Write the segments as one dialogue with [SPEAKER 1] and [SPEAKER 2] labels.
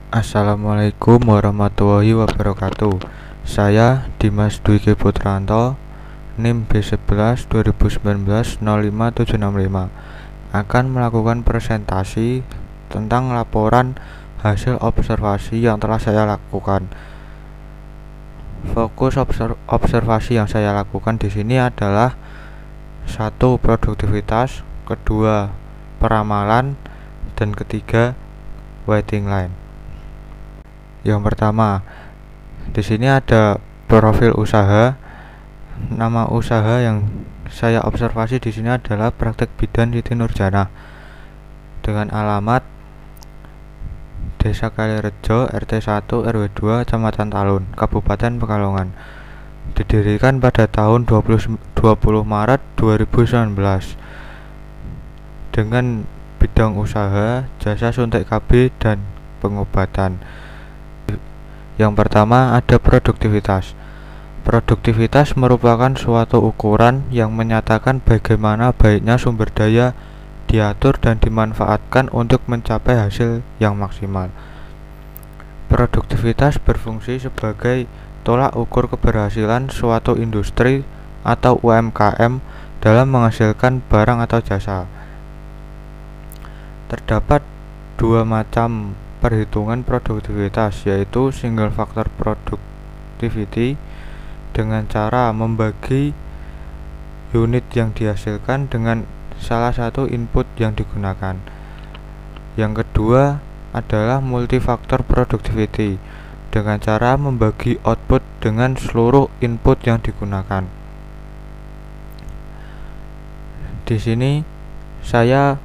[SPEAKER 1] Assalamualaikum warahmatullahi wabarakatuh. Saya Dimas Dwiki Putranto, NIM B11 2019 05765, akan melakukan presentasi tentang laporan hasil observasi yang telah saya lakukan. Fokus observasi yang saya lakukan di sini adalah 1. Produktivitas, kedua peramalan, dan ketiga waiting line. Yang pertama, di sini ada profil usaha. Nama usaha yang saya observasi di sini adalah Praktek Bidan Siti Nurjana dengan alamat Desa Kalirejo, RT 1 RW 2, Kecamatan Talun, Kabupaten Pekalongan. Didirikan pada tahun 20 Maret 2019 dengan bidang usaha jasa suntik KB dan pengobatan. Yang pertama ada produktivitas. Produktivitas merupakan suatu ukuran yang menyatakan bagaimana baiknya sumber daya diatur dan dimanfaatkan untuk mencapai hasil yang maksimal. Produktivitas berfungsi sebagai tolak ukur keberhasilan suatu industri atau UMKM dalam menghasilkan barang atau jasa. Terdapat dua macam perhitungan produktivitas, yaitu single factor productivity dengan cara membagi unit yang dihasilkan dengan salah satu input yang digunakan. Yang kedua adalah multifaktor productivity dengan cara membagi output dengan seluruh input yang digunakan. Di sini saya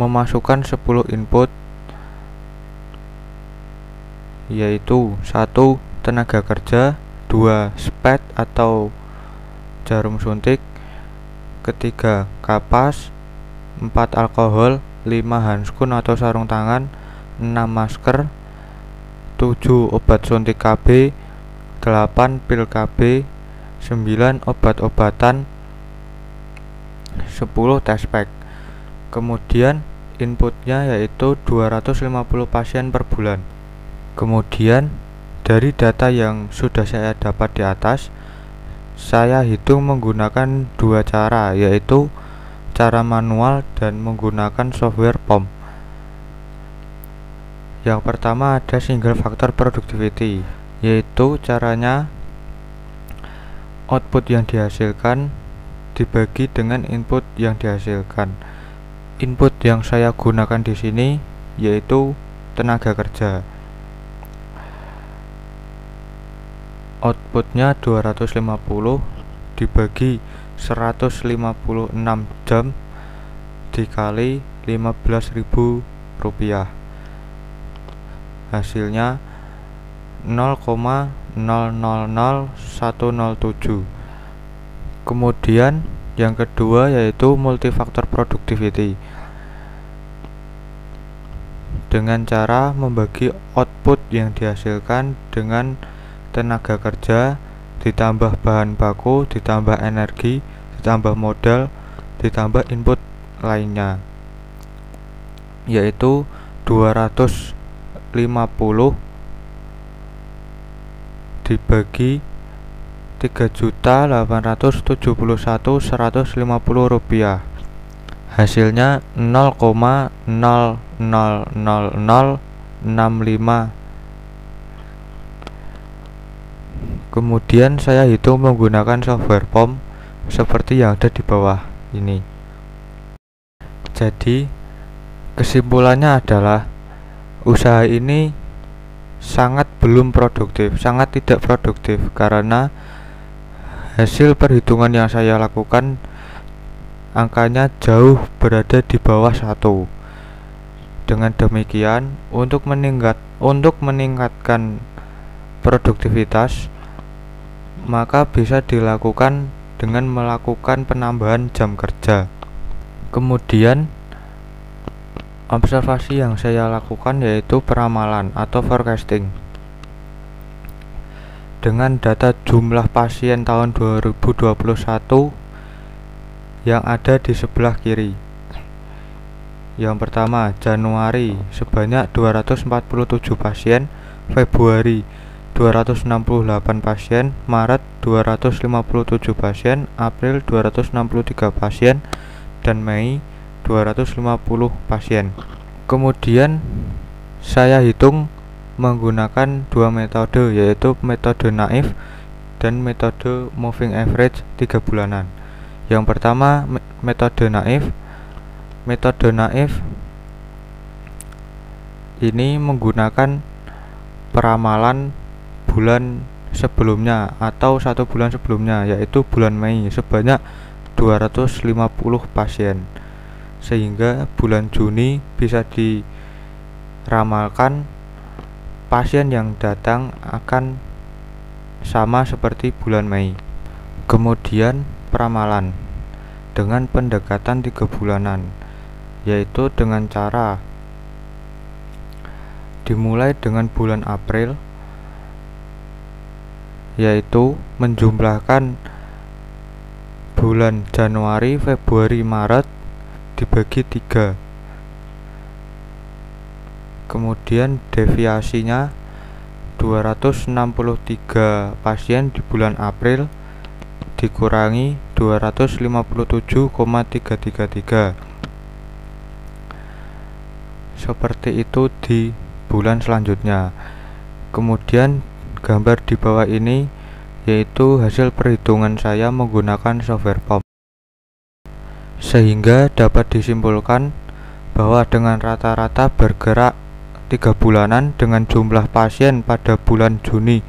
[SPEAKER 1] memasukkan 10 input, yaitu 1. Tenaga kerja, 2. Spet atau jarum suntik, ketiga kapas, 4. Alkohol, 5. handskun atau sarung tangan, 6. masker, 7. Obat suntik KB, 8. pil KB, 9. obat-obatan, 10. test pack. Kemudian inputnya yaitu 250 pasien per bulan. Kemudian dari data yang sudah saya dapat di atas, saya hitung menggunakan dua cara, yaitu cara manual dan menggunakan software POM. Yang pertama ada single factor productivity, yaitu caranya output yang dihasilkan dibagi dengan input yang dihasilkan. Input yang saya gunakan di sini yaitu tenaga kerja. Outputnya 250 dibagi 156 jam dikali 15.000 rupiah, hasilnya 0,000107. Kemudian yang kedua yaitu multifaktor productivity dengan cara membagi output yang dihasilkan dengan tenaga kerja ditambah bahan baku ditambah energi ditambah modal ditambah input lainnya, yaitu 250 dibagi 3.871.150 rupiah, hasilnya 0,000065. Kemudian saya hitung menggunakan software POM seperti yang ada di bawah ini. Jadi kesimpulannya adalah usaha ini sangat belum produktif, sangat tidak produktif, karena hasil perhitungan yang saya lakukan angkanya jauh berada di bawah 1. Dengan demikian, untuk meningkatkan produktivitas, maka bisa dilakukan dengan melakukan penambahan jam kerja. Kemudian observasi yang saya lakukan yaitu peramalan atau forecasting dengan data jumlah pasien tahun 2021 yang ada di sebelah kiri. Yang pertama, Januari sebanyak 247 pasien, Februari 268 pasien, Maret 257 pasien, April 263 pasien, dan Mei 250 pasien. Kemudian saya hitung menggunakan dua metode, yaitu metode naif dan metode moving average 3 bulanan. Yang pertama, metode naif. Metode naif ini menggunakan peramalan bulan sebelumnya atau 1 bulan sebelumnya, yaitu bulan Mei sebanyak 250 pasien, sehingga bulan Juni bisa diramalkan pasien yang datang akan sama seperti bulan Mei. Kemudian peramalan dengan pendekatan 3 bulanan, yaitu dengan cara dimulai dengan bulan April, yaitu menjumlahkan bulan Januari, Februari, Maret dibagi 3. Kemudian deviasinya 263 pasien di bulan April dikurangi 257,333. Seperti itu di bulan selanjutnya. Kemudian gambar di bawah ini yaitu hasil perhitungan saya menggunakan software POM, sehingga dapat disimpulkan bahwa dengan rata-rata bergerak 3 bulanan dengan jumlah pasien pada bulan Juni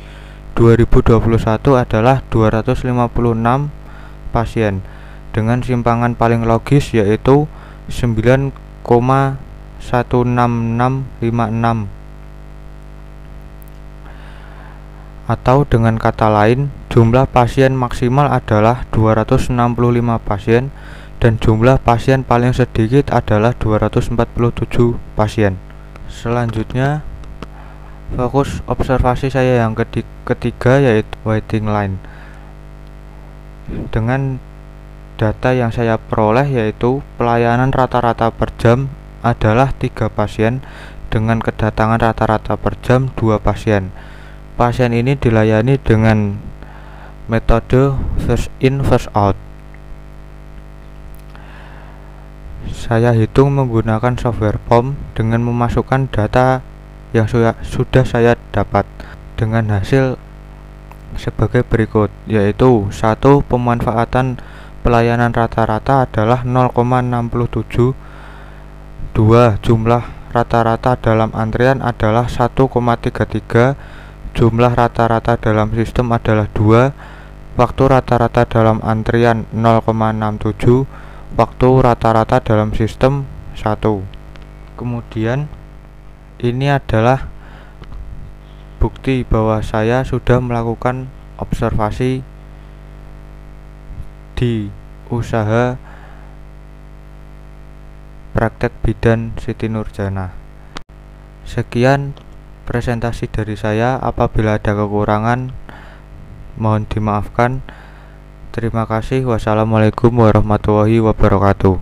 [SPEAKER 1] 2021 adalah 256 pasien dengan simpangan paling logis yaitu 9,16656, atau dengan kata lain jumlah pasien maksimal adalah 265 pasien dan jumlah pasien paling sedikit adalah 247 pasien. Selanjutnya fokus observasi saya yang ketiga yaitu waiting line. Dengan data yang saya peroleh yaitu pelayanan rata-rata per jam adalah 3 pasien dengan kedatangan rata-rata per jam 2 pasien. Pasien ini dilayani dengan metode first in first out. Saya hitung menggunakan software POM dengan memasukkan data yang sudah saya dapat dengan hasil sebagai berikut, yaitu 1. Pemanfaatan pelayanan rata-rata adalah 0,67. 2. Jumlah rata-rata dalam antrian adalah 1,33. Jumlah rata-rata dalam sistem adalah 2. Waktu rata-rata dalam antrian 0,67. Waktu rata-rata dalam sistem 1. Kemudian ini adalah bukti bahwa saya sudah melakukan observasi di usaha praktek bidan Siti Nurjana. Sekian presentasi dari saya. Apabila ada kekurangan mohon dimaafkan. Terima kasih. Wassalamualaikum warahmatullahi wabarakatuh.